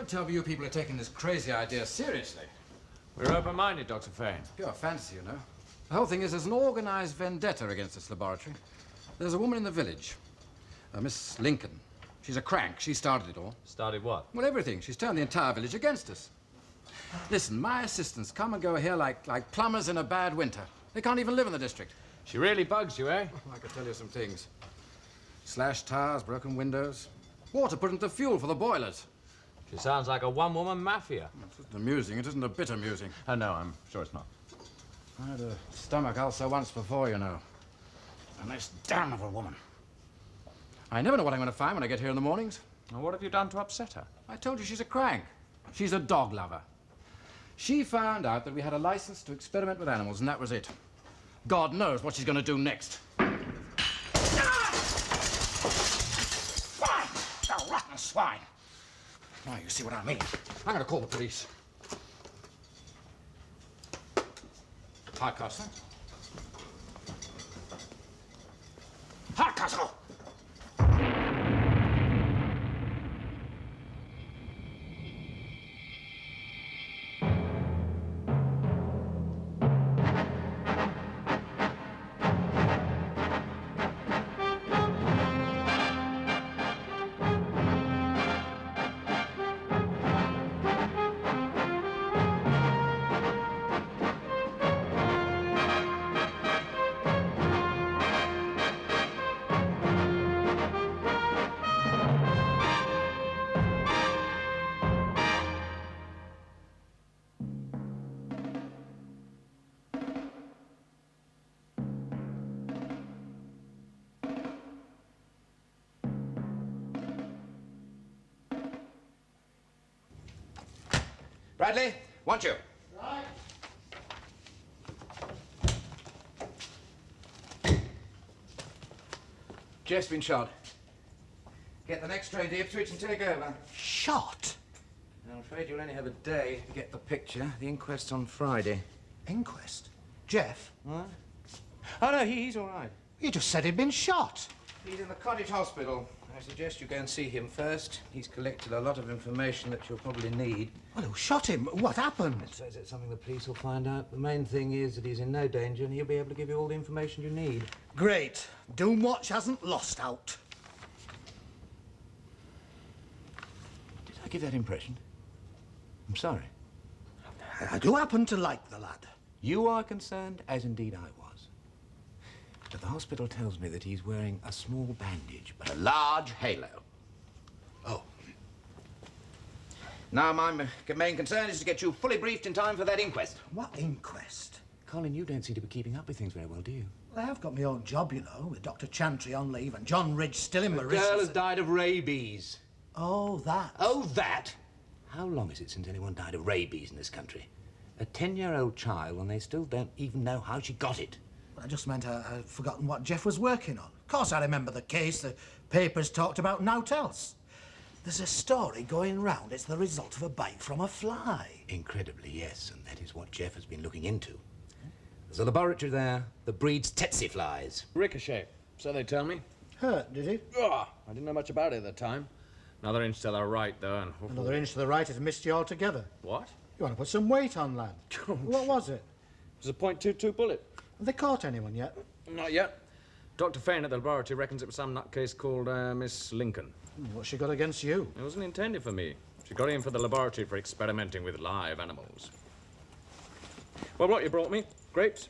Don't tell me you people are taking this crazy idea seriously. We're open-minded, Dr. Fane. Pure fantasy, you know. The whole thing is there's an organized vendetta against this laboratory. There's a woman in the village, Miss Lincoln. She's a crank. She started it all. Started what? Well, everything. She's turned the entire village against us. Listen, my assistants come and go here like plumbers in a bad winter. They can't even live in the district. She really bugs you, eh? I could tell you some things. Slashed tires, broken windows. Water put into fuel for the boilers. She sounds like a one-woman mafia. It isn't amusing. It isn't a bit amusing. Oh, no, I'm sure it's not. I had a stomach ulcer once before, you know. A nice damnable woman. I never know what I'm going to find when I get here in the mornings. Well, what have you done to upset her? I told you she's a crank. She's a dog lover. She found out that we had a license to experiment with animals, and that was it. God knows what she's going to do next. Swine! Oh, rotten swine! Now you see what I mean. I'm going to call the police. Hardcastle. Hardcastle! Bradley, want you. Right. Jeff's been shot. Get the next train to Ipswich and take over. Shot? I'm afraid you'll only have a day to get the picture. The inquest's on Friday. Inquest? Jeff? What? Oh, no, he's all right. You just said he'd been shot. He's in the cottage hospital. I suggest you go and see him first. He's collected a lot of information that you'll probably need. Well, who shot him? What happened? So is it something the police will find out? The main thing is that he's in no danger and he'll be able to give you all the information you need. Great. Doomwatch hasn't lost out. Did I give that impression? I'm sorry. I do happen to like the lad. You are concerned, as indeed I was. But the hospital tells me that he's wearing a small bandage, but a large halo. Oh. Now, my main concern is to get you fully briefed in time for that inquest. What inquest? Colin, you don't seem to be keeping up with things very well, do you? Well, I have got my own job, you know, with Dr. Chantry on leave and John Ridge still in The Mauritius. girl has died of rabies. Oh, that. Oh, that? How long is it since anyone died of rabies in this country? A 10-year-old child, and they still don't even know how she got it. I just meant I'd forgotten what Jeff was working on. Of course I remember the case. The papers talked about naught else. There's a story going round. It's the result of a bite from a fly. Incredibly, yes, and that is what Jeff has been looking into. There's a laboratory there that breeds tsetse flies. Ricochet, so they tell me. Hurt, did it? Oh, I didn't know much about it at the time. Another inch to the right, though, and... Another inch to the right has missed you altogether. What? You want to put some weight on, lad. What was it? It was a .22 bullet. Have they caught anyone yet? Not yet. Dr. Fane at the laboratory reckons it was some nutcase called Miss Lincoln. What's she got against you? It wasn't intended for me. She got in for the laboratory for experimenting with live animals. Well, what you brought me? Grapes?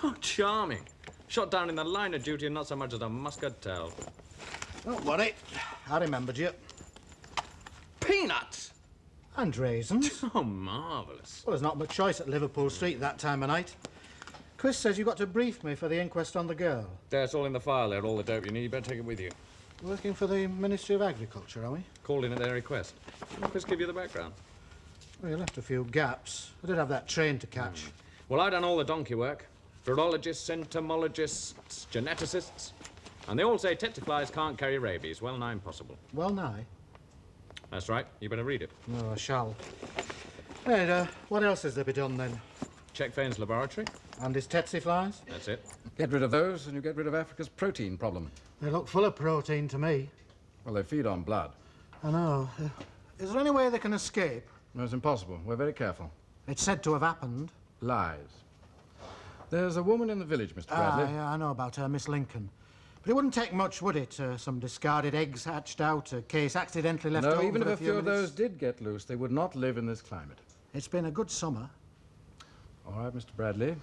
Oh, charming. Shot down in the line of duty and not so much as a muscatel. Don't worry. I remembered you. Peanuts! And raisins. Oh, marvellous. Well, there's not much choice at Liverpool Street that time of night. Chris says you've got to brief me for the inquest on the girl. That's all in the file there, all the dope you need. You better take it with you. Working for the Ministry of Agriculture, are we? Called in at their request. I'll just give you the background. Well, you left a few gaps. I did have that train to catch. Well, I done all the donkey work. Virologists, entomologists, geneticists. And they all say tsetse flies can't carry rabies. Well nigh impossible. Well nigh. That's right. You better read it. No, I shall. Hey, what else has there be done then? Check Fane's laboratory. And his tsetse flies? That's it. Get rid of those and you get rid of Africa's protein problem. They look full of protein to me. Well, they feed on blood. I know. Is there any way they can escape? No, it's impossible. We're very careful. It's said to have happened. Lies. There's a woman in the village, Mr. Bradley. Yeah, I know about her, Miss Lincoln. But it wouldn't take much, would it? Some discarded eggs hatched out, a case accidentally left over No, even if for a few of minutes. those did get loose, they would not live in this climate. It's been a good summer. All right, Mr. Bradley.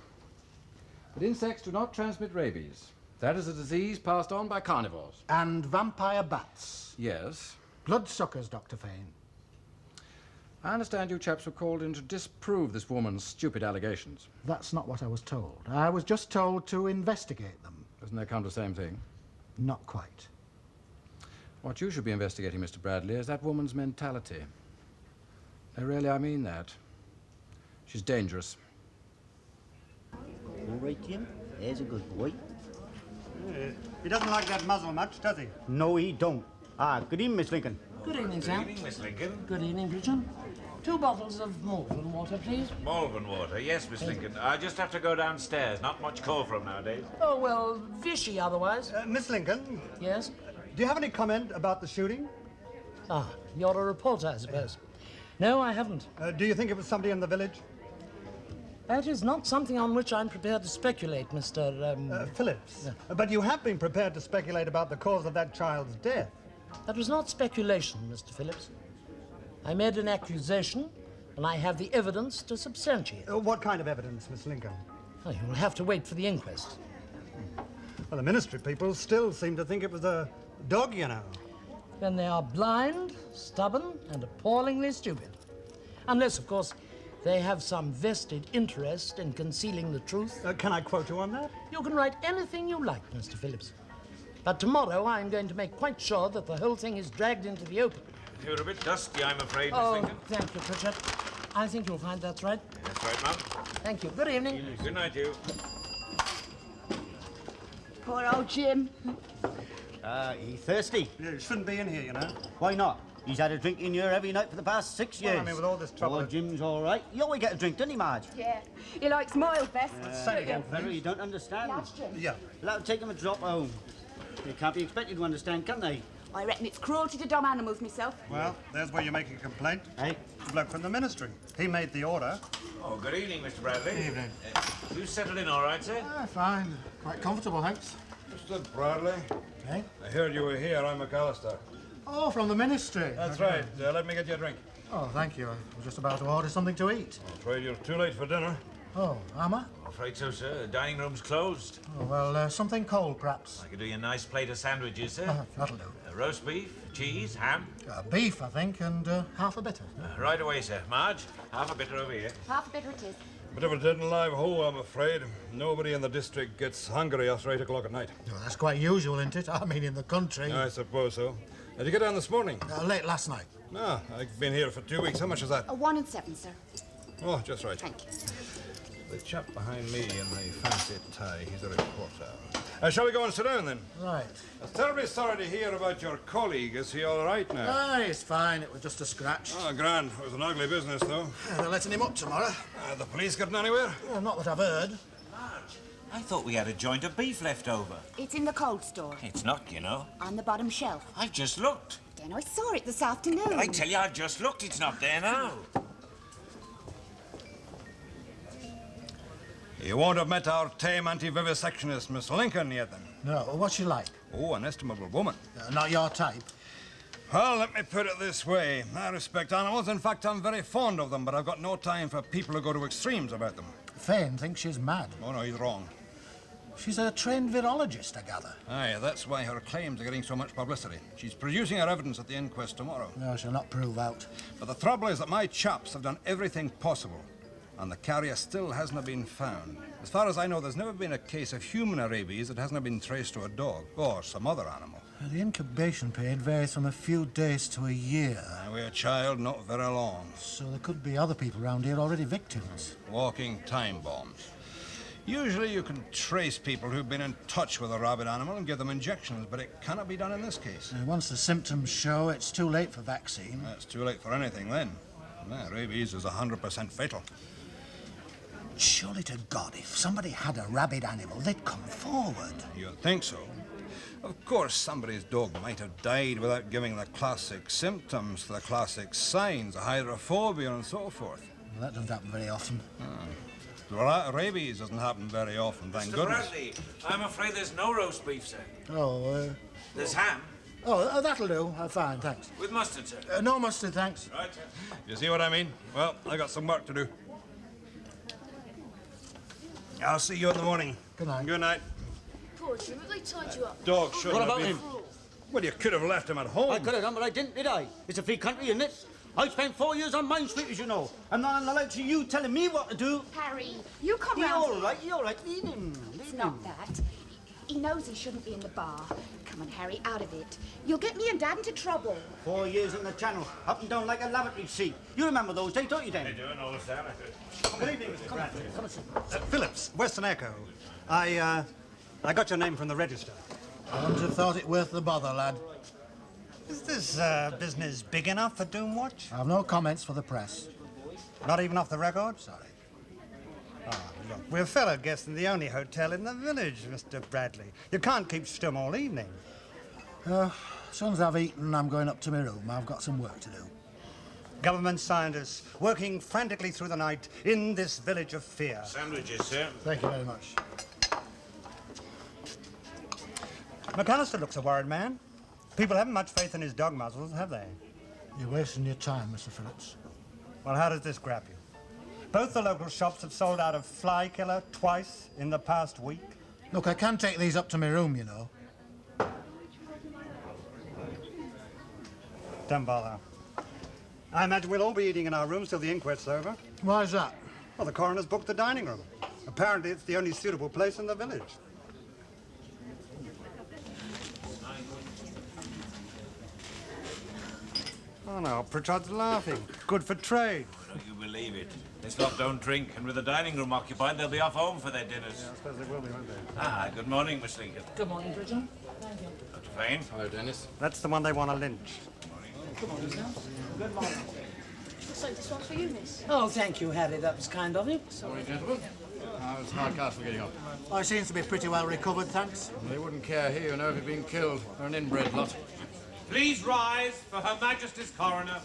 But insects do not transmit rabies. That is a disease passed on by carnivores. And vampire bats. Yes. Bloodsuckers, Dr. Fane. I understand you chaps were called in to disprove this woman's stupid allegations. That's not what I was told. I was just told to investigate them. Doesn't that come to the same thing? Not quite. What you should be investigating, Mr. Bradley, is that woman's mentality. No, really, I mean that. She's dangerous. All right, Jim. There's a good boy. He doesn't like that muzzle much, does he? No, he don't. Good evening, Miss Lincoln. Good evening, Sam. Good evening, Miss Lincoln. Good evening, Bridget. 2 bottles of Malvern water, please. Malvern water, yes, Miss Lincoln. I just have to go downstairs. Not much call for 'em nowadays. Oh, well, fishy otherwise. Miss Lincoln, Yes? do you have any comment about the shooting? You're a reporter, I suppose. No, I haven't. Do you think it was somebody in the village? That is not something on which I'm prepared to speculate, Mr. Phillips. But you have been prepared to speculate about the cause of that child's death. That was not speculation, Mr. Phillips. I made an accusation, and I have the evidence to substantiate it. What kind of evidence, Miss Lincoln? Oh, you'll have to wait for the inquest. Well, the ministry people still seem to think it was a dog, you know. When they are blind, stubborn, and appallingly stupid. Unless, of course, they have some vested interest in concealing the truth. Can I quote you on that? You can write anything you like, Mr. Phillips. But tomorrow I'm going to make quite sure that the whole thing is dragged into the open. You're a bit dusty, I'm afraid, Miss Oh, Lincoln. thank you, Pritchard. I think you'll find that's right. That's right, Mum. Thank you. Good evening. Good night, you. Poor old Jim. He thirsty? Yeah, you shouldn't be in here, you know. Why not? He's had a drink in here every night for the past 6 years. Well, I mean, with all this trouble... Oh, Jim's all right. You always get a drink, doesn't he, Marge? Yeah, he likes mild best. Say again, Very, you don't understand. That's Jim. Yeah. Let him take him a drop home. They can't be expected to understand, can they? I reckon it's cruelty to dumb animals myself. Well, there's where you're making a complaint. Hey? The bloke from the ministry. He made the order. Oh, good evening, Mr. Bradley. Evening. You settled in all right, sir? Fine. Quite comfortable, thanks. Mr. Bradley, Eh? I heard you were here. I'm McAllister. Oh, from the ministry. That's right. Let me get you a drink. Oh, thank you. I was just about to order something to eat. I'm afraid you're too late for dinner. Oh, am I? I'm afraid so, sir. The dining room's closed. Oh, well, something cold, perhaps. I could do you a nice plate of sandwiches, sir. That'll do. Roast beef, cheese, ham. Beef, I think, and half a bitter. Right away, sir. Marge, half a bitter over here. Half a bitter it is. Bit of a dead and live hole, I'm afraid. Nobody in the district gets hungry after 8 o'clock at night. Oh, that's quite usual, isn't it? I mean, in the country. I suppose so. Did you get down this morning? Late last night. No, I've been here for 2 weeks. How much is that? A 1 and 7, sir. Oh, just right. Thank you. The chap behind me in the fancy tie, he's a reporter. Shall we go and sit down, then? Right. I'm terribly sorry to hear about your colleague. Is he all right now? It's fine. It was just a scratch. Oh, grand. It was an ugly business, though. They're letting him up tomorrow. The police getting anywhere? Not that I've heard. I thought we had a joint of beef left over. It's in the cold store, It's not, you know. on the bottom shelf. I've just looked. Then I saw it this afternoon. I tell you, I've just looked. It's not there now. You won't have met our tame anti-vivisectionist, Miss Lincoln, yet, then? No, what's she like? Oh, an estimable woman. Not your type. Well, let me put it this way. I respect animals. In fact, I'm very fond of them, but I've got no time for people who go to extremes about them. Fane thinks she's mad. Oh, no, he's wrong. She's a trained virologist, I gather. Aye, that's why her claims are getting so much publicity. She's producing her evidence at the inquest tomorrow. No, she'll not prove out. But the trouble is that my chaps have done everything possible, and the carrier still hasn't been found. As far as I know, there's never been a case of human rabies that hasn't been traced to a dog or some other animal. The incubation period varies from a few days to a year. We're child, not very long. So there could be other people around here already victims. Walking time bombs. Usually you can trace people who've been in touch with a rabid animal and give them injections, but it cannot be done in this case. Once the symptoms show, it's too late for vaccine. It's too late for anything then. Rabies is 100% fatal. Surely to God, if somebody had a rabid animal, they'd come forward. You'd think so. Of course, somebody's dog might have died without giving the classic symptoms, the classic signs, hydrophobia and so forth. Well, that doesn't happen very often. Rabies doesn't happen very often, thank Mr. goodness. Bradley, I'm afraid there's no roast beef, sir. Oh, There's ham. that'll do. Fine, thanks. With mustard, sir. No mustard, thanks. Right, sir. You see what I mean? Well, I got some work to do. I'll see you in the morning. Good night. Good night. Poor Jim, they tied you up. Dog shouldn't What have about been... him? Well, you could have left him at home. I could have done, but I didn't, did I? It's a free country, isn't it? I spent 4 years on Main Street, as you know. I'm not on the likes of you telling me what to do. Harry, you come You're round all here. right, you're all right. Leave him. It's not that. He knows he shouldn't be in the bar. Come on, Harry, out of it. You'll get me and Dad into trouble. 4 years in the channel, up and down like a lavatory seat. You remember those days, don't you, Dan? I do know what's that. Good evening, Mr. Bradley. Come and sit. Phillips, Western Echo. I got your name from the register. I wouldn't have thought it worth the bother, lad. Is this business big enough for Doomwatch? I've no comments for the press. Not even off the record? Sorry. Look, we're fellow guests in the only hotel in the village, Mr. Bradley. You can't keep stum all evening. As soon as I've eaten, I'm going up to my room. I've got some work to do. Government scientists working frantically through the night in this village of fear. Sandwiches, sir. Thank you very much. McAllister looks a worried man. People haven't much faith in his dog muzzles, have they? You're wasting your time, Mr. Phillips. Well, how does this grab you? Both the local shops have sold out of fly killer twice in the past week. Look, I can take these up to my room, you know. Don't bother. I imagine we'll all be eating in our rooms till the inquest's over. Why's that? Well, the coroner's booked the dining room. Apparently, it's the only suitable place in the village. Oh, no, Pritchard's laughing. Good for trade. Don't you believe it? This lot don't drink, and with the dining room occupied, they'll be off home for their dinners. I suppose they will be, won't they? Ah, good morning, Miss Lincoln. Good morning, Bridget. Thank you. Dr. Fane. Hello, Dennis. That's the one they want to lynch. Good morning, sir. Good morning. So this one's for you, miss. Oh, thank you, Harry. That was kind of you. Morning, gentlemen. How's Hardcastle getting on? Oh, he seems to be pretty well recovered, thanks. They wouldn't care here, you know, if he'd been killed. They're an inbred lot. Please rise for Her Majesty's coroner.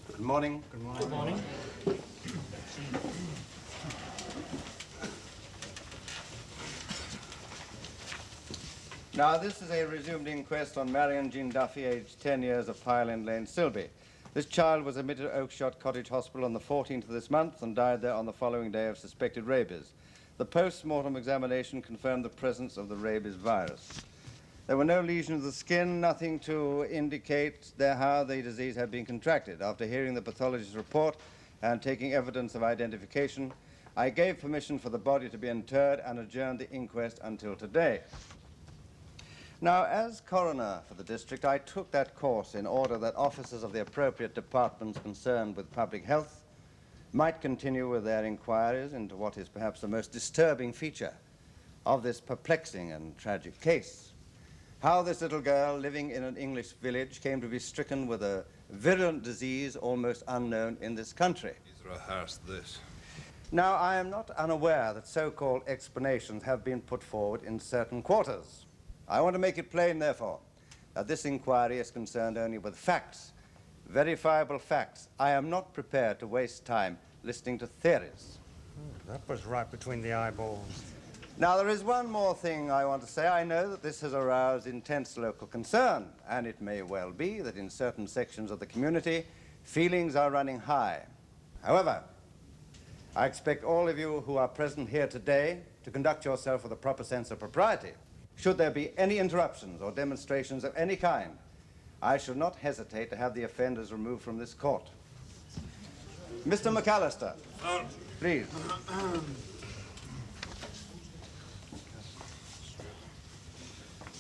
Good morning. Good morning. Now, this is a resumed inquest on Marion Jean Duffy, aged 10 years, of Pyland Lane, Silby. This child was admitted to Oakshott Cottage Hospital on the 14th of this month and died there on the following day of suspected rabies. The post-mortem examination confirmed the presence of the rabies virus. There were no lesions of the skin, nothing to indicate how the disease had been contracted. After hearing the pathologist's report and taking evidence of identification, I gave permission for the body to be interred and adjourned the inquest until today. Now, as coroner for the district, I took that course in order that officers of the appropriate departments concerned with public health might continue with their inquiries into what is perhaps the most disturbing feature of this perplexing and tragic case. How this little girl living in an English village came to be stricken with a virulent disease almost unknown in this country. He's rehearsed this. Now, I am not unaware that so-called explanations have been put forward in certain quarters. I want to make it plain, therefore, that this inquiry is concerned only with facts, verifiable facts. I am not prepared to waste time listening to theories. That was right between the eyeballs. Now, there is one more thing I want to say. I know that this has aroused intense local concern, and it may well be that in certain sections of the community, feelings are running high. However, I expect all of you who are present here today to conduct yourself with a proper sense of propriety. Should there be any interruptions or demonstrations of any kind, I shall not hesitate to have the offenders removed from this court. Mr. McAllister, please.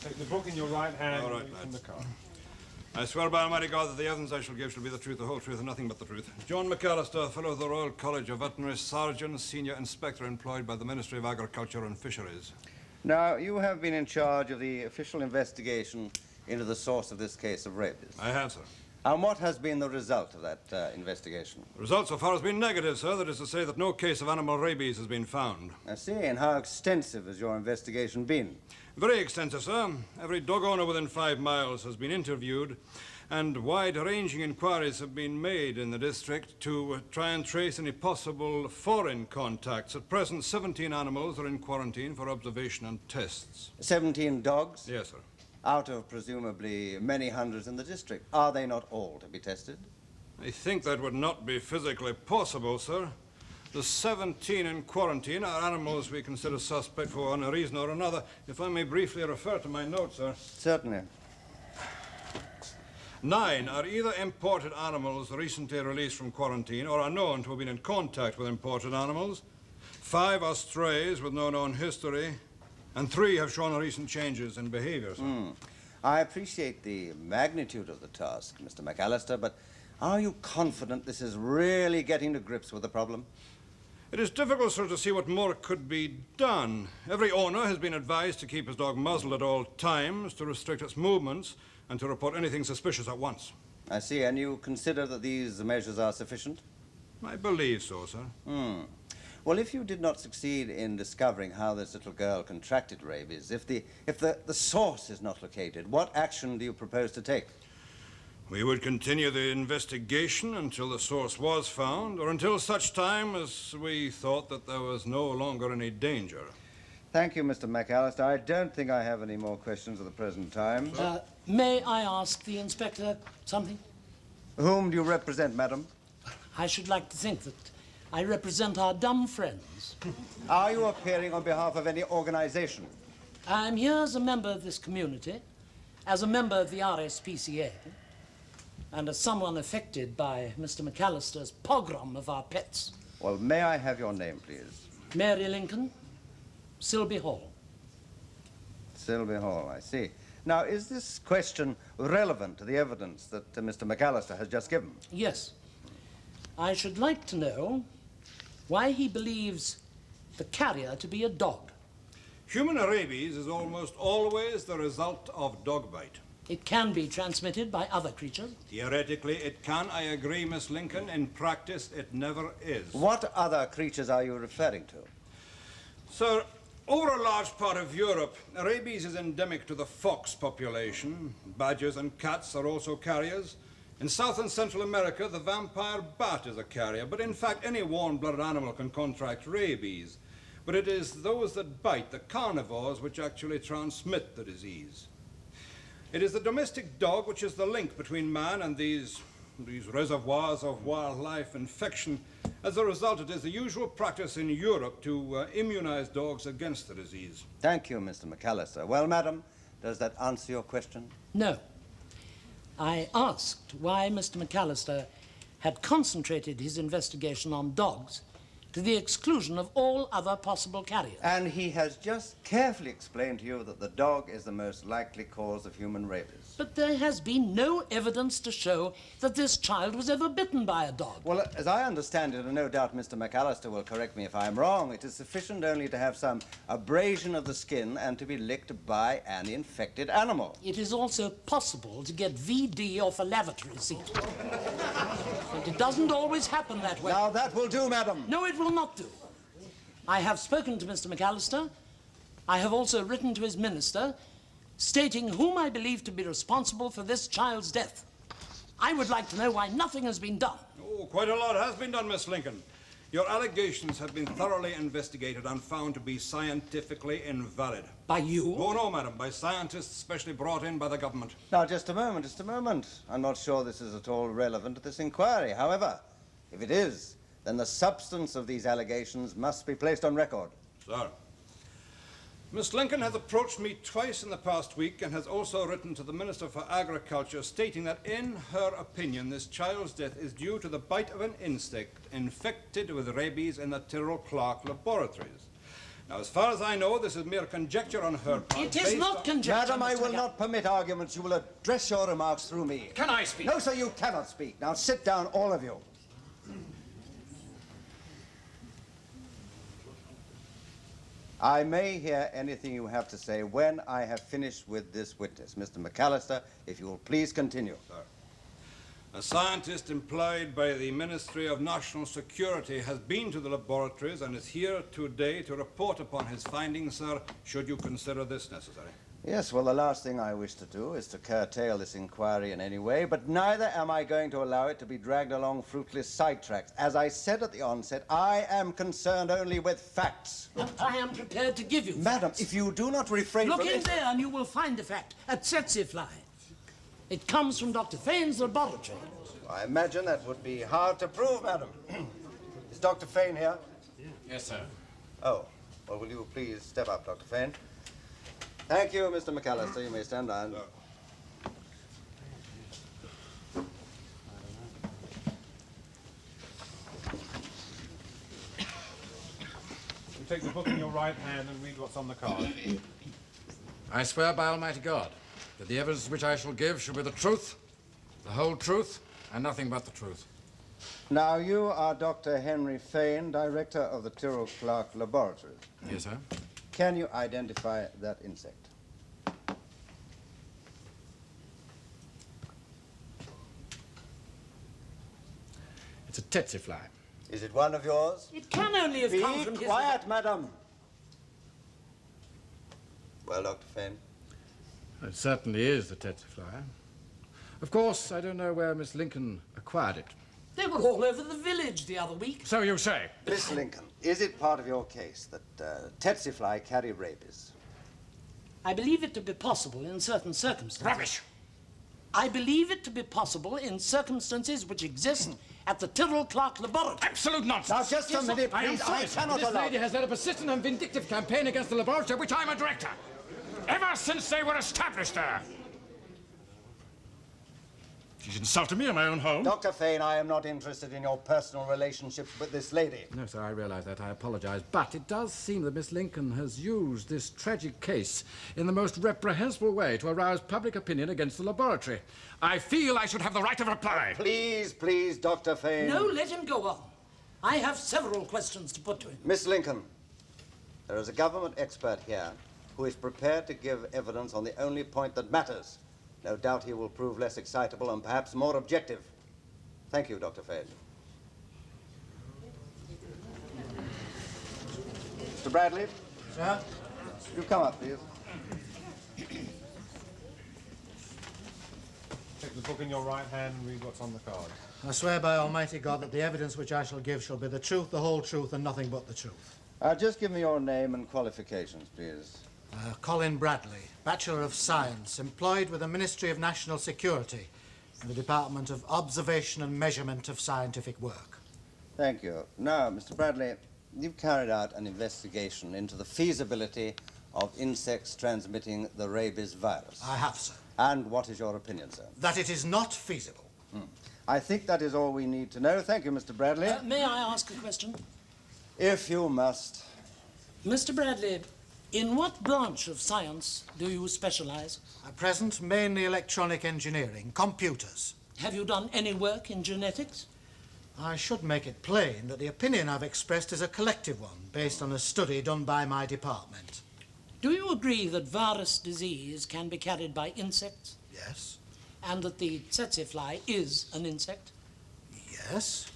Take the book in your right hand. All right, lads. I swear by Almighty God that the evidence I shall give shall be the truth, the whole truth, and nothing but the truth. John McAllister, fellow of the Royal College of Veterinary Surgeons, senior inspector employed by the Ministry of Agriculture and Fisheries. Now, you have been in charge of the official investigation into the source of this case of rabies. I have, sir. And what has been the result of that investigation? The result so far has been negative, sir. That is to say that no case of animal rabies has been found. I see. And how extensive has your investigation been? Very extensive, sir. Every dog owner within 5 miles has been interviewed, and wide-ranging inquiries have been made in the district to try and trace any possible foreign contacts. At present, 17 animals are in quarantine for observation and tests. 17 dogs? Yes, sir. Out of presumably many hundreds in the district. Are they not all to be tested? I think that would not be physically possible, sir. The 17 in quarantine are animals we consider suspect for one reason or another. If I may briefly refer to my notes, sir. Certainly. 9 are either imported animals recently released from quarantine or are known to have been in contact with imported animals. 5 are strays with no known history. And 3 have shown recent changes in behavior, sir. I appreciate the magnitude of the task, Mr. McAllister, but are you confident this is really getting to grips with the problem? It is difficult, sir, to see what more could be done. Every owner has been advised to keep his dog muzzled at all times, to restrict its movements, and to report anything suspicious at once. I see. And you consider that these measures are sufficient? I believe so, sir. Well, if you did not succeed in discovering how this little girl contracted rabies, if the source is not located, what action do you propose to take? We would continue the investigation until the source was found, or until such time as we thought that there was no longer any danger. Thank you, Mr. McAllister. I don't think I have any more questions at the present time. May I ask the inspector something? Whom do you represent, madam? I should like to think that I represent our dumb friends. Are you appearing on behalf of any organization? I'm here as a member of this community, as a member of the RSPCA, and as someone affected by Mr. McAllister's pogrom of our pets. Well, may I have your name, please? Mary Lincoln, Silby Hall. Silby Hall, I see. Now, is this question relevant to the evidence that Mr. McAllister has just given? Yes. I should like to know why he believes the carrier to be a dog. Human rabies is almost always the result of dog bite. It can be transmitted by other creatures. Theoretically, it can. I agree, Miss Lincoln. In practice, it never is. What other creatures are you referring to? Sir, over a large part of Europe, rabies is endemic to the fox population. Badgers and cats are also carriers. In South and Central America, the vampire bat is a carrier, but in fact, any warm-blooded animal can contract rabies. But it is those that bite, the carnivores, which actually transmit the disease. It is the domestic dog which is the link between man and these reservoirs of wildlife infection. As a result, it is the usual practice in Europe to immunize dogs against the disease. Thank you, Mr. McAllister. Well, madam, does that answer your question? No. I asked why Mr. McAllister had concentrated his investigation on dogs to the exclusion of all other possible carriers. And he has just carefully explained to you that the dog is the most likely cause of human rabies. But there has been no evidence to show that this child was ever bitten by a dog. Well, as I understand it, and no doubt Mr. McAllister will correct me if I'm wrong, it is sufficient only to have some abrasion of the skin and to be licked by an infected animal. It is also possible to get VD off a lavatory seat. But it doesn't always happen that way. Now that will do, madam. No, it will not do. I have spoken to Mr. McAllister. I have also written to his minister, stating whom I believe to be responsible for this child's death. I would like to know why nothing has been done. Oh, quite a lot has been done, Miss Lincoln. Your allegations have been thoroughly investigated and found to be scientifically invalid. By you? Oh, no, madam. By scientists specially brought in by the government. Now, just a moment, just a moment. I'm not sure this is at all relevant to this inquiry. However, if it is, then the substance of these allegations must be placed on record. Sir. Miss Lincoln has approached me twice in the past week and has also written to the Minister for Agriculture stating that, in her opinion, this child's death is due to the bite of an insect infected with rabies in the Tyrrell Clark laboratories. Now, as far as I know, this is mere conjecture on her part. It is not conjecture, Madam, I will not permit arguments. You will address your remarks through me. Can I speak? No, sir, you cannot speak. Now, sit down, all of you. I may hear anything you have to say when I have finished with this witness. Mr. McAllister, if you will please continue. Sir. A scientist employed by the Ministry of National Security has been to the laboratories and is here today to report upon his findings, sir, should you consider this necessary. Yes, well, the last thing I wish to do is to curtail this inquiry in any way, but neither am I going to allow it to be dragged along fruitless sidetracks. As I said at the onset, I am concerned only with facts. And I am prepared to give you Madam, facts. if you do not refrain Look from in it... there and you will find the fact. A tsetse fly. It comes from Dr. Fane's laboratory. I imagine that would be hard to prove, madam. Is Dr. Fane here? Yes, sir. Oh, well, will you please step up, Dr. Fane? Thank you, Mr. McAllister. You may stand down. You take the book in your right hand and read what's on the card. I swear by Almighty God that the evidence which I shall give shall be the truth, the whole truth, and nothing but the truth. Now, you are Dr. Henry Fane, director of the Tyrrell Clark Laboratories. Yes, sir. Can you identify that insect? It's a tsetse fly. Is it one of yours? It can only have come from his... Be quiet, madam. Well, Dr. Fane? It certainly is the tsetse fly. Of course, I don't know where Miss Lincoln acquired it. They were all over the village the other week. So you say. Miss Lincoln, is it part of your case that tsetse fly carry rabies? I believe it to be possible in certain circumstances. Rubbish! I believe it to be possible in circumstances which exist at the Tyrrell Clark Laboratory. Absolute nonsense! Now, just a minute, I am please. sorry, I sir, cannot this allow... lady has led a persistent and vindictive campaign against the laboratory of which I'm a director. Ever since they were established there. She's insulted me in my own home. Dr. Fane, I am not interested in your personal relationship with this lady. No, sir, I realize that. I apologize. But it does seem that Miss Lincoln has used this tragic case in the most reprehensible way to arouse public opinion against the laboratory. I feel I should have the right of reply. Please, please, Dr. Fane. No, let him go on. I have several questions to put to him. Miss Lincoln, there is a government expert here who is prepared to give evidence on the only point that matters. No doubt he will prove less excitable and perhaps more objective. Thank you, Dr. Fane. Mr. Bradley? Sir? You come up, please. Take the book in your right hand and read what's on the card. I swear by Almighty God that the evidence which I shall give shall be the truth, the whole truth, and nothing but the truth. Just give me your name and qualifications, please. Colin Bradley, Bachelor of Science, employed with the Ministry of National Security in the Department of Observation and Measurement of Scientific Work. Thank you. Now, Mr. Bradley, you've carried out an investigation into the feasibility of insects transmitting the rabies virus. I have, sir. And what is your opinion, sir? That it is not feasible. I think that is all we need to know. Thank you, Mr. Bradley. May I ask a question? If you must. Mr. Bradley, in what branch of science do you specialize? At present, mainly electronic engineering, computers. Have you done any work in genetics? I should make it plain that the opinion I've expressed is a collective one, based on a study done by my department. Do you agree that virus disease can be carried by insects? Yes. And that the tsetse fly is an insect? Yes.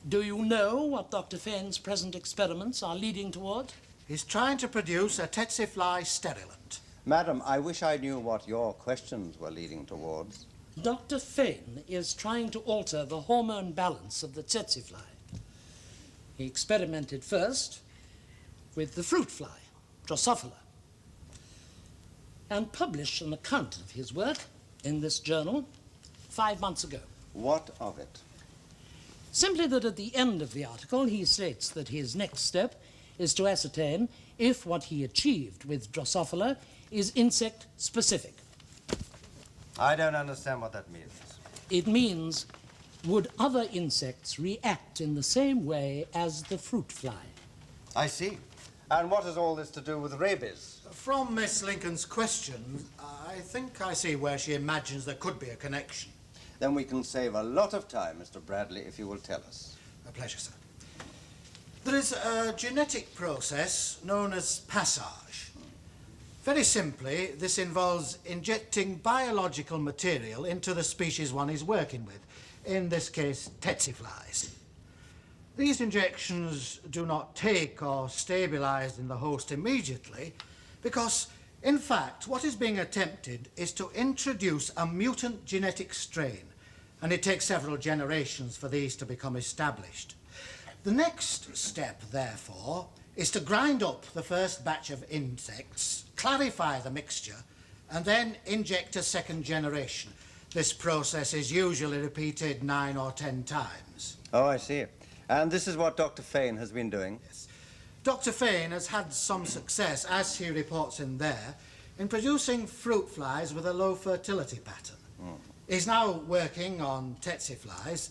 Do you know what Dr. Fane's present experiments are leading toward? He's trying to produce a tsetse fly sterilant. Madam, I wish I knew what your questions were leading towards. Dr. Fane is trying to alter the hormone balance of the tsetse fly. He experimented first with the fruit fly, Drosophila, and published an account of his work in this journal 5 months ago. What of it? Simply that at the end of the article he states that his next step is to ascertain if what he achieved with Drosophila is insect-specific. I don't understand what that means. It means, would other insects react in the same way as the fruit fly? I see. And what has all this to do with rabies? From Miss Lincoln's question, I think I see where she imagines there could be a connection. Then we can save a lot of time, Mr. Bradley, if you will tell us. A pleasure, sir. There is a genetic process known as passage. Very simply, this involves injecting biological material into the species one is working with, in this case, tsetse flies. These injections do not take or stabilize in the host immediately because, in fact, what is being attempted is to introduce a mutant genetic strain, and it takes several generations for these to become established. The next step, therefore, is to grind up the first batch of insects, clarify the mixture, and then inject a second generation. This process is usually repeated 9 or 10 times. Oh, I see. And this is what Dr. Fane has been doing? Yes. Dr. Fane has had some success, as he reports in there, in producing fruit flies with a low fertility pattern. He's now working on tsetse flies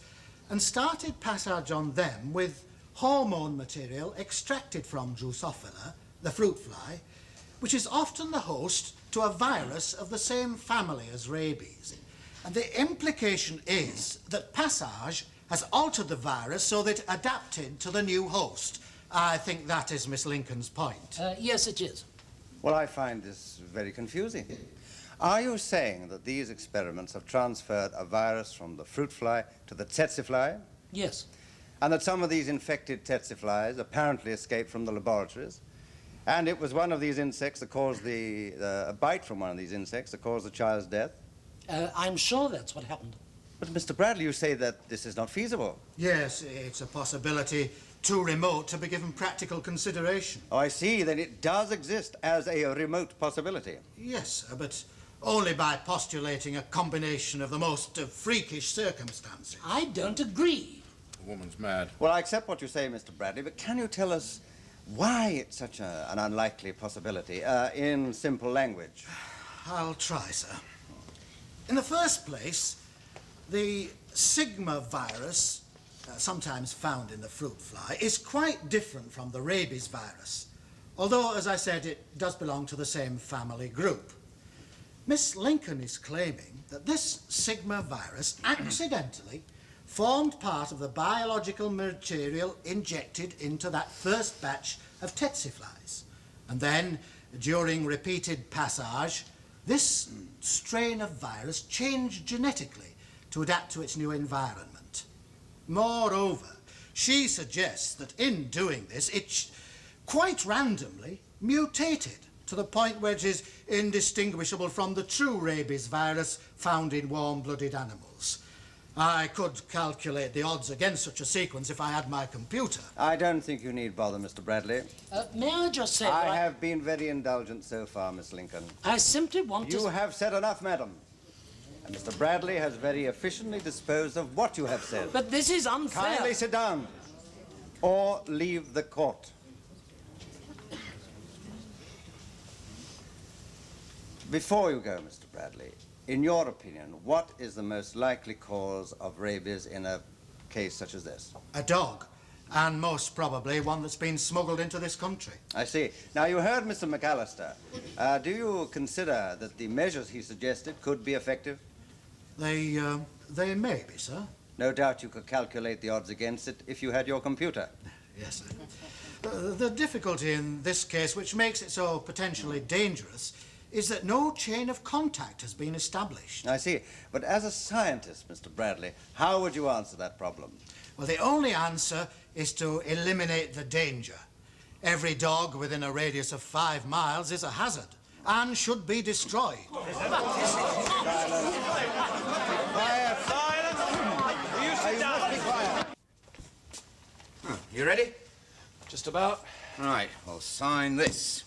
and started passage on them with hormone material extracted from Drosophila, the fruit fly, which is often the host to a virus of the same family as rabies. And the implication is that passage has altered the virus so that it adapted to the new host. I think that is Miss Lincoln's point. Yes, it is. Well, I find this very confusing. Are you saying that these experiments have transferred a virus from the fruit fly to the tsetse fly? Yes. And that some of these infected tsetse flies apparently escaped from the laboratories? And it was one of these insects that caused a bite from one of these insects that caused the child's death? I'm sure that's what happened. But, Mr. Bradley, you say that this is not feasible. Yes, it's a possibility too remote to be given practical consideration. Oh, I see. Then it does exist as a remote possibility. Yes, but only by postulating a combination of the most freakish circumstances. I don't agree. The woman's mad. Well, I accept what you say, Mr. Bradley, but can you tell us why it's such an unlikely possibility in simple language? I'll try, sir. In the first place, the Sigma virus, sometimes found in the fruit fly, is quite different from the rabies virus, although, as I said, it does belong to the same family group. Miss Lincoln is claiming that this Sigma virus accidentally formed part of the biological material injected into that first batch of tsetse flies. And then, during repeated passage, this strain of virus changed genetically to adapt to its new environment. Moreover, she suggests that in doing this, it quite randomly mutated to the point where it is indistinguishable from the true rabies virus found in warm-blooded animals. I could calculate the odds against such a sequence if I had my computer. I don't think you need bother, Mr. Bradley. May I just say... I have been very indulgent so far, Miss Lincoln. I simply want to... You have said enough, madam. And Mr. Bradley has very efficiently disposed of what you have said. But this is unfair. Kindly sit down, or leave the court. Before you go, Mr. Bradley, in your opinion, what is the most likely cause of rabies in a case such as this? A dog, and most probably one that's been smuggled into this country. I see. Now, you heard Mr. McAllister. Do you consider that the measures he suggested could be effective? They may be, sir. No doubt you could calculate the odds against it if you had your computer. Yes, sir. The difficulty in this case, which makes it so potentially dangerous, is that no chain of contact has been established. I see. But as a scientist, Mr. Bradley, how would you answer that problem? Well, the only answer is to eliminate the danger. Every dog within a radius of 5 miles is a hazard and should be destroyed. Silence. Quiet. Silence! You sit down. Must be quiet. You ready? Just about. Right, well, sign this.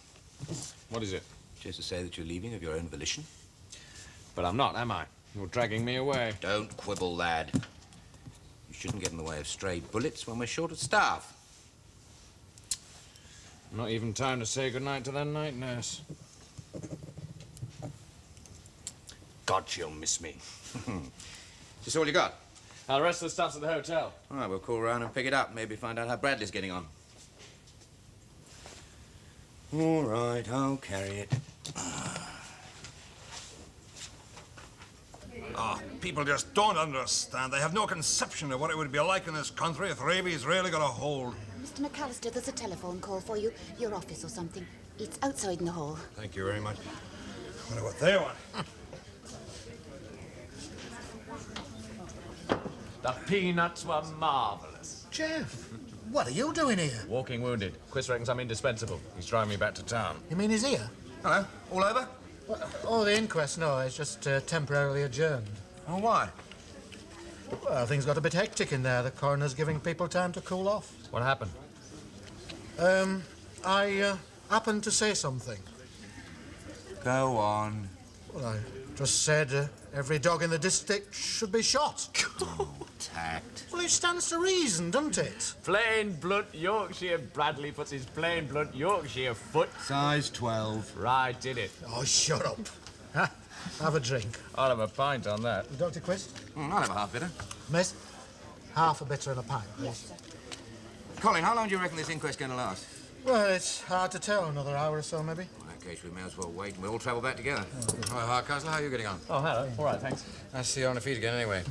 What is it? Just to say that you're leaving of your own volition. But I'm not, am I? You're dragging me away. Don't quibble, lad. You shouldn't get in the way of stray bullets when we're short of staff. Not even time to say goodnight to that night nurse. God, she'll miss me. Is this all you got? Now, the rest of the stuff's at the hotel. All right, we'll call around and pick it up. Maybe find out how Bradley's getting on. All right, I'll carry it. People just don't understand. They have no conception of what it would be like in this country if rabies really got a hold. Mr. McAllister, there's a telephone call for you. Your office or something. It's outside in the hall. Thank you very much. I wonder what they want. The peanuts were marvellous. Jeff, what are you doing here? Walking wounded. Quist reckons I'm indispensable. He's driving me back to town. You mean he's here? Hello, all over? Oh, the inquest, no, it's just temporarily adjourned. Oh, why? Well, things got a bit hectic in there. The coroner's giving people time to cool off. What happened? I happened to say something. Go on. Well, I just said every dog in the district should be shot. Tact. Well, it stands to reason, doesn't it? Plain blunt Yorkshire. Bradley puts his plain blunt Yorkshire foot. Size 12. Right in it. Oh, shut up. Have a drink. I'll have a pint on that. Dr. Quist? I'll have a half bitter. Miss, half a bitter and a pint, please. Colin, how long do you reckon this inquest's going to last? Well, it's hard to tell. Another hour or so, maybe. In that case, we may as well wait and we'll all travel back together. Hi, Hardcastle. How are you getting on? Oh, hello. All right, thanks. I see you on the feet again, anyway.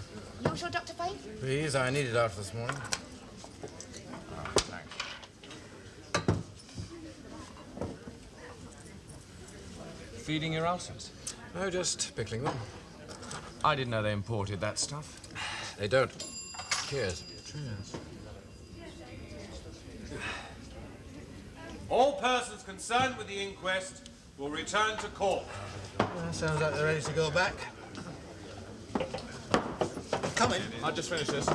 Usual, Dr. Fane? Please, I needed out this morning. Oh, thanks. Feeding your ulcers? No, just pickling them. I didn't know they imported that stuff. They don't. Cheers. Cheers. All persons concerned with the inquest will return to court. Sounds like they're ready to go back. Come in. I'll just finish this.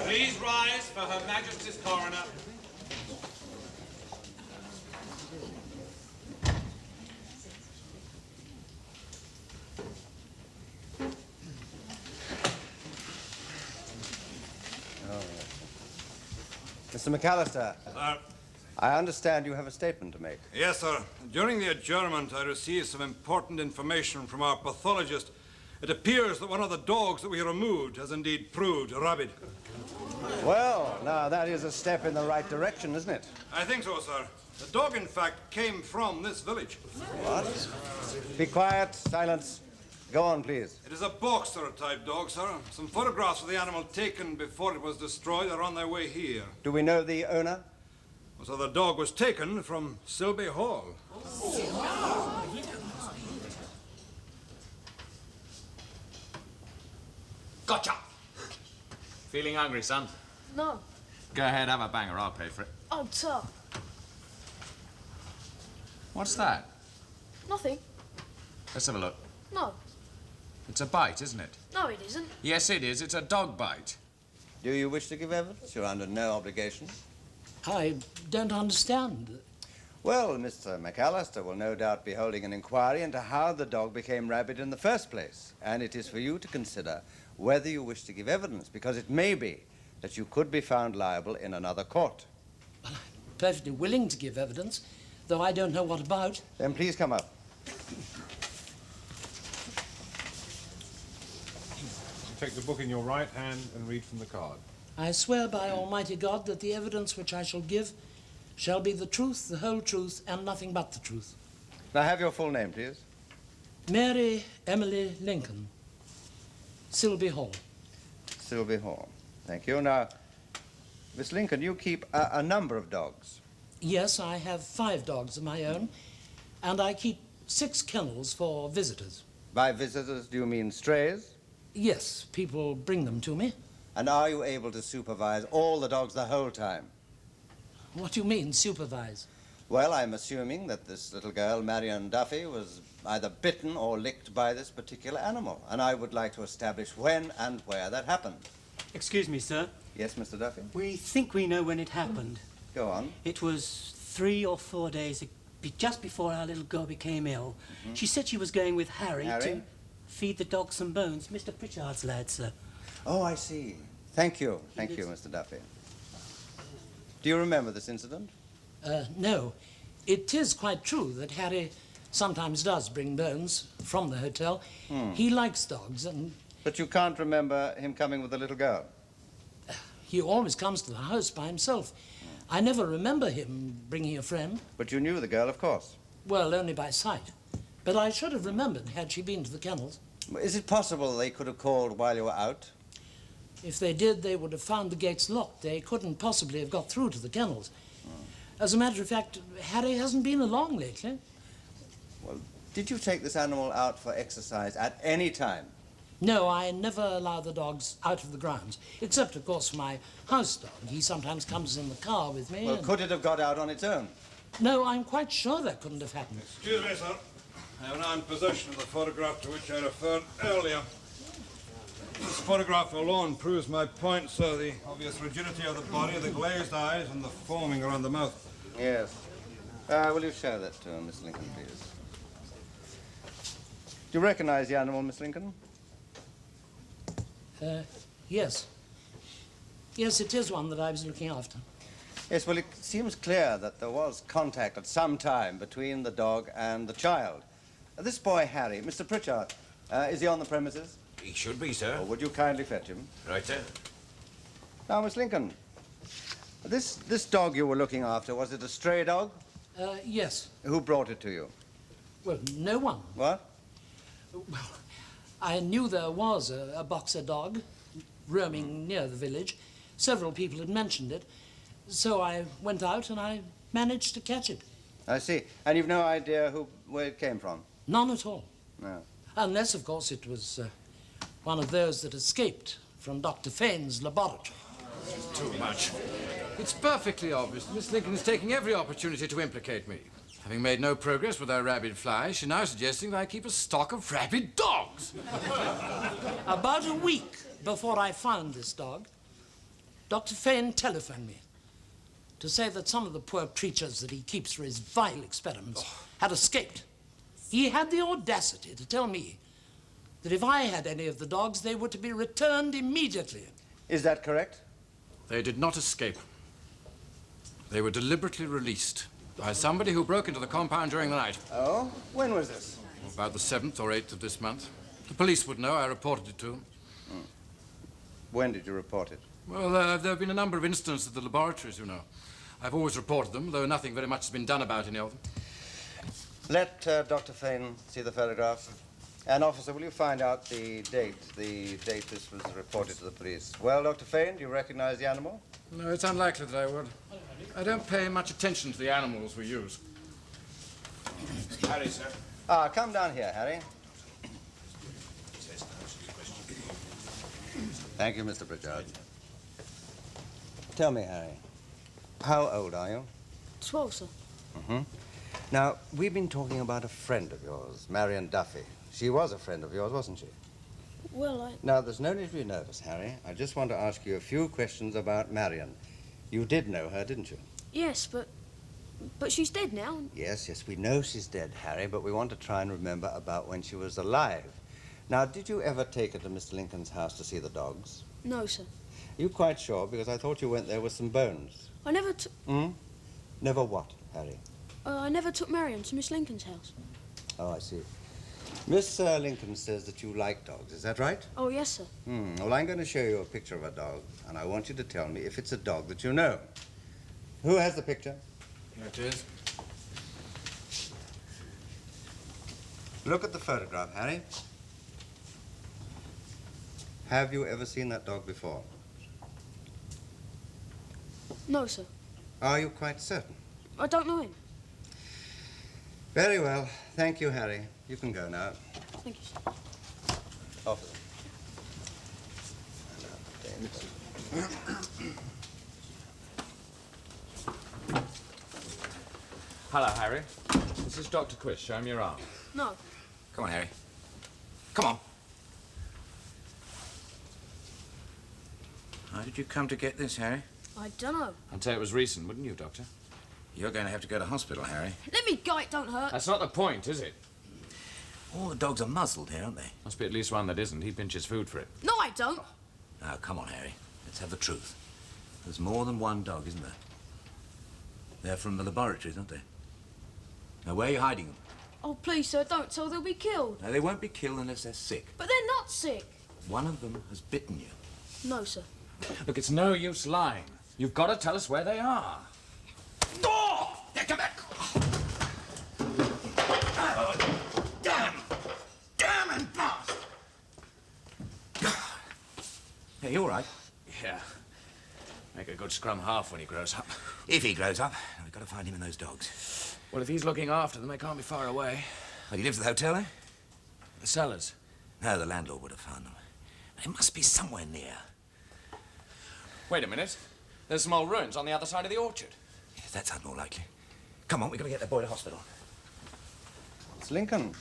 Please rise for Her Majesty's coroner. Mr. McAllister. Sir. I understand you have a statement to make. Yes, sir. During the adjournment, I received some important information from our pathologist. It appears that one of the dogs that we removed has indeed proved rabid. Well, now that is a step in the right direction, isn't it? I think so, sir. The dog, in fact, came from this village. What? Be quiet. Silence. Go on, please. It is a boxer-type dog, sir. Some photographs of the animal taken before it was destroyed are on their way here. Do we know the owner? So the dog was taken from Silby Hall. Gotcha! Feeling hungry, son? No. Go ahead, have a banger. I'll pay for it. Oh, sir. What's that? Nothing. Let's have a look. No. It's a bite, isn't it? No, it isn't. Yes, it is. It's a dog bite. Do you wish to give evidence? You're under no obligation. I don't understand. Well, Mr. McAllister will no doubt be holding an inquiry into how the dog became rabid in the first place. And it is for you to consider whether you wish to give evidence, because it may be that you could be found liable in another court. Well, I'm perfectly willing to give evidence, though I don't know what about. Then please come up. Take the book in your right hand and read from the card. I swear by Almighty God that the evidence which I shall give shall be the truth, the whole truth, and nothing but the truth. Now have your full name, please. Mary Emily Lincoln, Silby Hall. Silby Hall. Thank you. Now, Miss Lincoln, you keep a number of dogs. Yes, I have 5 dogs of my own, and I keep 6 kennels for visitors. By visitors, do you mean strays? Yes, people bring them to me. And are you able to supervise all the dogs the whole time? What do you mean, supervise? Well, I'm assuming that this little girl, Marion Duffy, was either bitten or licked by this particular animal. And I would like to establish when and where that happened. Excuse me, sir. Yes, Mr. Duffy? We think we know when it happened. Go on. It was 3 or 4 days, just before our little girl became ill. She said she was going with Harry to feed the dog some bones. Mr. Pritchard's lad, sir. Oh, I see. Thank you. Thank you, Mr. Duffy. Do you remember this incident? No. It is quite true that Harry sometimes does bring bones from the hotel. He likes dogs, and... But you can't remember him coming with the little girl? He always comes to the house by himself. I never remember him bringing a friend. But you knew the girl, of course. Well, only by sight. But I should have remembered had she been to the kennels. Is it possible they could have called while you were out? If they did, they would have found the gates locked. They couldn't possibly have got through to the kennels. As a matter of fact, Harry hasn't been along lately. Well, did you take this animal out for exercise at any time? No, I never allow the dogs out of the grounds, except, of course, for my house dog. He sometimes comes in the car with me. Well, could it have got out on its own? No, I'm quite sure that couldn't have happened. Excuse me, sir. I am now in possession of the photograph to which I referred earlier. This photograph alone proves my point, sir. The obvious rigidity of the body, the glazed eyes, and the foaming around the mouth. Yes. Will you show that to Miss Lincoln, please? Do you recognize the animal, Miss Lincoln? Yes. Yes, it is one that I was looking after. Yes, well, it seems clear that there was contact at some time between the dog and the child. This boy, Harry, Mr. Pritchard, is he on the premises? He should be, sir. Or would you kindly fetch him? Right, sir. Now, Miss Lincoln, this dog you were looking after, was it a stray dog? Yes. Who brought it to you? Well, no one. What? Well, I knew there was a boxer dog roaming near the village. Several people had mentioned it. So I went out and I managed to catch it. I see. And you've no idea where it came from? None at all. No. Unless, of course, it was one of those that escaped from Dr. Fane's laboratory. Too much. It's perfectly obvious that Miss Lincoln is taking every opportunity to implicate me. Having made no progress with her rabid fly, she's now suggesting that I keep a stock of rabid dogs. About a week before I found this dog, Dr. Fane telephoned me to say that some of the poor creatures that he keeps for his vile experiments had escaped. He had the audacity to tell me that if I had any of the dogs, they were to be returned immediately. Is that correct? They did not escape. They were deliberately released by somebody who broke into the compound during the night. Oh? When was this? About the 7th or 8th of this month. The police would know. I reported it to them. When did you report it? Well, there have been a number of incidents at the laboratories, you know. I've always reported them, though nothing very much has been done about any of them. Let Dr. Fane see the photograph. And, officer, will you find out the date this was reported to the police? Well, Dr. Fane, do you recognize the animal? No, it's unlikely that I would. I don't pay much attention to the animals we use. Harry, sir. Come down here, Harry. Thank you, Mr. Pritchard. Tell me, Harry, how old are you? 12, sir. Mm-hmm. Now, we've been talking about a friend of yours, Marion Duffy. She was a friend of yours, wasn't she? Well, Now, there's no need to be nervous, Harry. I just want to ask you a few questions about Marion. You did know her, didn't you? Yes, but she's dead now. Yes, we know she's dead, Harry, but we want to try and remember about when she was alive. Now, did you ever take her to Mr. Lincoln's house to see the dogs? No, sir. Are you quite sure? Because I thought you went there with some bones. I never took... Never what, Harry? I never took Marion to Miss Lincoln's house. Oh, I see. Miss Lincoln says that you like dogs, is that right? Oh, yes, sir. Well, I'm going to show you a picture of a dog, and I want you to tell me if it's a dog that you know. Who has the picture? Here it is. Look at the photograph, Harry. Have you ever seen that dog before? No, sir. Are you quite certain? I don't know him. Very well. Thank you, Harry. You can go now. Thank you, sir. Officer. Hello, Harry. This is Dr. Quist. Show him your arm. No. Come on, Harry. Come on. How did you come to get this, Harry? I don't know. I'd say it was recent, wouldn't you, Doctor? You're going to have to go to hospital, Harry. Let me go, it don't hurt. That's not the point, is it? All the dogs are muzzled here, aren't they? Must be at least one that isn't. He pinches food for it. No, I don't. Now, come on, Harry. Let's have the truth. There's more than one dog, isn't there? They're from the laboratories, aren't they? Now, where are you hiding them? Oh, please, sir, don't tell they'll be killed. Now, they won't be killed unless they're sick. But they're not sick. One of them has bitten you. No, sir. Look, it's no use lying. You've got to tell us where they are. Oh! Yeah, come back! Damn and blast! Hey, you all right? Yeah. Make a good scrum half when he grows up. If he grows up, we've got to find him and those dogs. Well, if he's looking after them, they can't be far away. Oh, he lives at the hotel, eh? The cellars. No, the landlord would have found them. They must be somewhere near. Wait a minute. There's some old ruins on the other side of the orchard. Yes, that sounds more likely. Come on, we've got to get that boy to hospital. Miss Lincoln,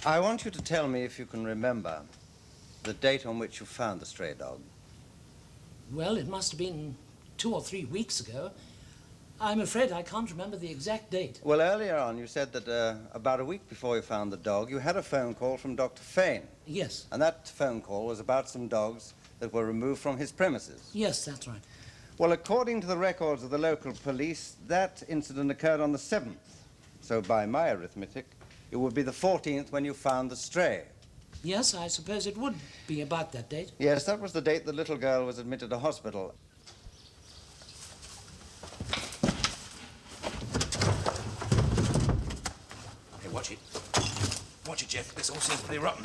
I want you to tell me if you can remember the date on which you found the stray dog. Well, it must have been 2 or 3 weeks ago. I'm afraid I can't remember the exact date. Well, earlier on you said that about a week before you found the dog, you had a phone call from Dr. Fane. Yes. And that phone call was about some dogs that were removed from his premises. Yes, that's right. Well, according to the records of the local police, that incident occurred on the 7th. So by my arithmetic, it would be the 14th when you found the stray. Yes, I suppose it would be about that date. Yes, that was the date the little girl was admitted to hospital. Hey, watch it. Watch it, Jeff. This all seems pretty rotten.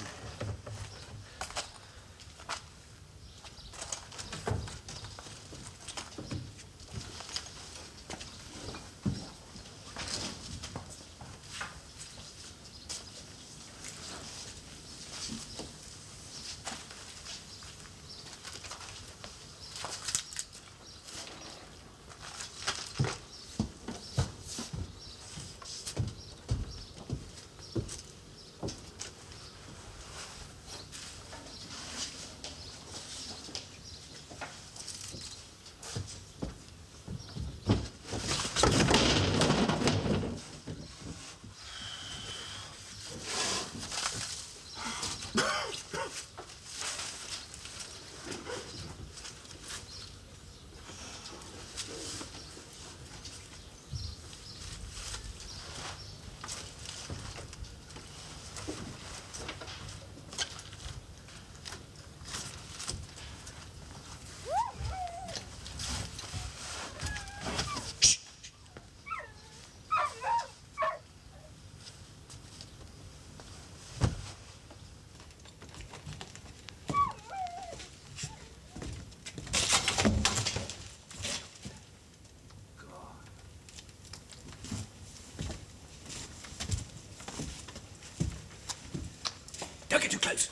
Don't get too close.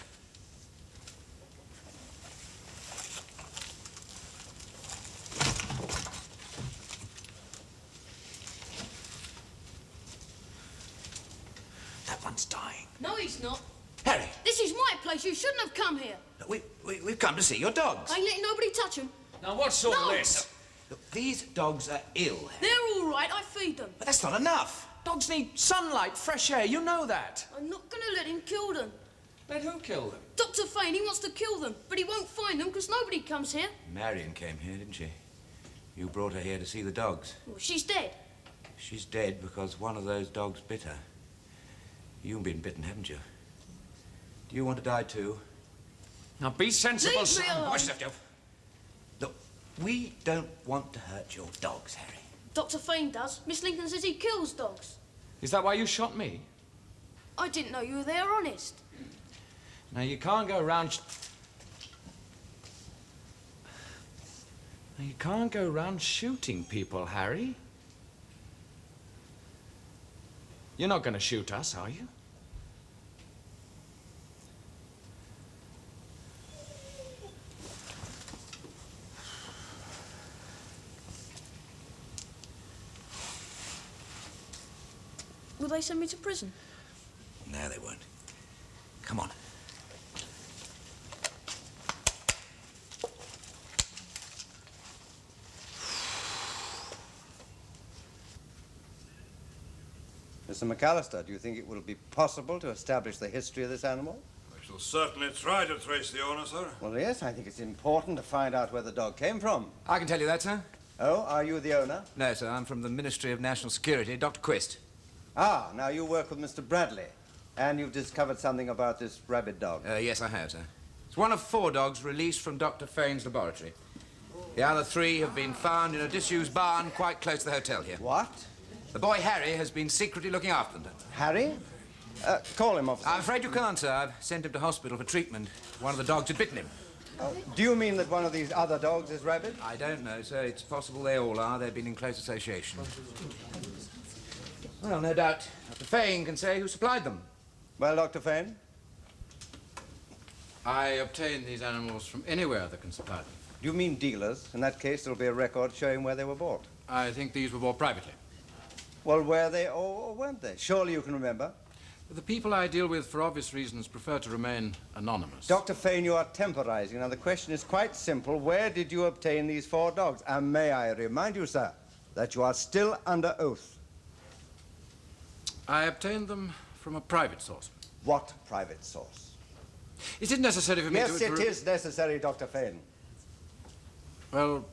That one's dying. No, he's not. Harry! This is my place. You shouldn't have come here. We've come to see your dogs. I ain't letting nobody touch them. Now, what's all No. this? Look, these dogs are ill, Harry. They're all right. I feed them. But that's not enough. Dogs need sunlight, fresh air. You know that. I'm not going to let him kill them. Let who kill them? Dr. Fane, he wants to kill them, but he won't find them because nobody comes here. Marion came here, didn't she? You brought her here to see the dogs. Well, she's dead. She's dead because one of those dogs bit her. You've been bitten, haven't you? Do you want to die too? Now be sensible, Leave me son. alone. Watch yourself, Joe. Look, we don't want to hurt your dogs, Harry. Dr. Fane does. Miss Lincoln says he kills dogs. Is that why you shot me? I didn't know you were there, honest. Now, you can't go round... Now, you can't go round shooting people, Harry. You're not going to shoot us, are you? Will they send me to prison? No, they won't. Come on. Mr. McAllister, do you think it will be possible to establish the history of this animal? I shall certainly try to trace the owner, sir. Well, yes, I think it's important to find out where the dog came from. I can tell you that, sir. Oh, are you the owner? No, sir, I'm from the Ministry of National Security, Dr. Quist. Ah, now you work with Mr. Bradley, and you've discovered something about this rabid dog. Yes, I have, sir. It's one of 4 dogs released from Dr. Fane's laboratory. The other 3 have been found in a disused barn quite close to the hotel here. What? The boy Harry has been secretly looking after them. Harry? Call him, officer. I'm afraid you can't, sir. I've sent him to hospital for treatment. One of the dogs had bitten him. Do you mean that one of these other dogs is rabid? I don't know, sir. It's possible they all are. They've been in close association. Well, no doubt Dr. Fane can say who supplied them. Well, Dr. Fane? I obtained these animals from anywhere that can supply them. Do you mean dealers? In that case, there'll be a record showing where they were bought. I think these were bought privately. Well, were they or weren't they? Surely you can remember. The people I deal with, for obvious reasons, prefer to remain anonymous. Dr. Fane, you are temporizing. Now, the question is quite simple. Where did you obtain these 4 dogs? And may I remind you, sir, that you are still under oath. I obtained them from a private source. What private source? Is it necessary for me to... Yes, it is necessary, Dr. Fane. Well,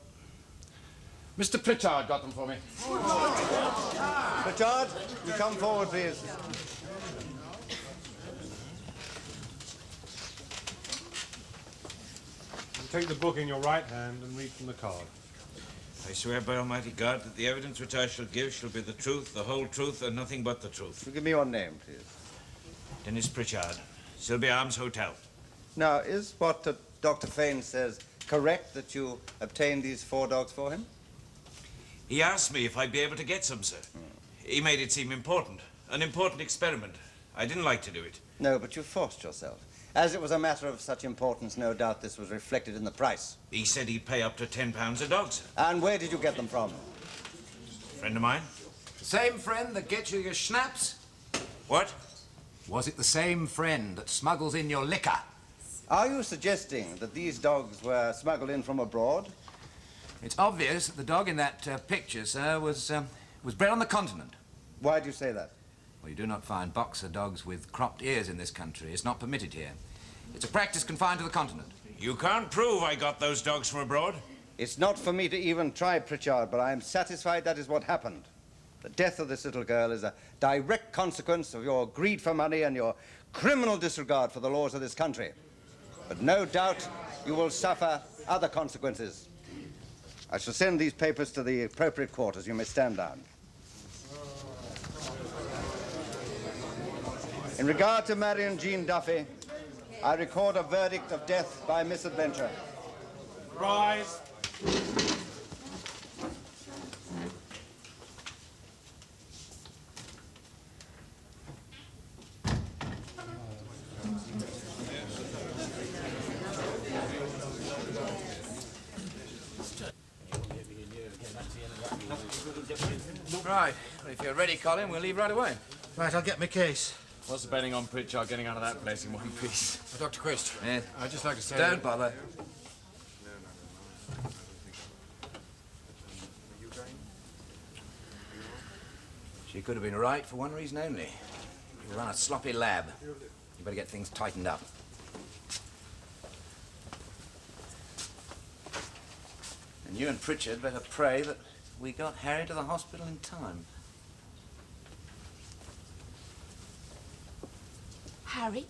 Mr. Pritchard got them for me. Pritchard, you come forward, please. Take the book in your right hand and read from the card. I swear by Almighty God that the evidence which I shall give shall be the truth, the whole truth, and nothing but the truth. Give me your name, please. Dennis Pritchard, Silby Arms Hotel. Now, is what Dr. Fane says correct, that you obtained these 4 dogs for him? He asked me if I'd be able to get some, sir. He made it seem important, an important experiment. I didn't like to do it. No, but you forced yourself. As it was a matter of such importance, no doubt this was reflected in the price. He said he'd pay up to £10 a dog, sir. And where did you get them from? Friend of mine. The same friend that gets you your schnapps? What? Was it the same friend that smuggles in your liquor? Are you suggesting that these dogs were smuggled in from abroad? It's obvious that the dog in that picture, sir, was bred on the continent. Why do you say that? Well, you do not find boxer dogs with cropped ears in this country. It's not permitted here. It's a practice confined to the continent. You can't prove I got those dogs from abroad. It's not for me to even try, Pritchard, but I am satisfied that is what happened. The death of this little girl is a direct consequence of your greed for money and your criminal disregard for the laws of this country. But no doubt you will suffer other consequences. I shall send these papers to the appropriate quarters. You may stand down. In regard to Marion Jean Duffy, I record a verdict of death by misadventure. Rise. Right. Well, if you're ready, Colin, we'll leave right away. Right, I'll get my case. What's the betting on Pritchard getting out of that place in one piece? Dr. Quist, Yeah. I'd just like to say... Don't bother. She could have been right for one reason only. You run a sloppy lab. You better get things tightened up. And you and Pritchard better pray that we got Harry to the hospital in time. Harry?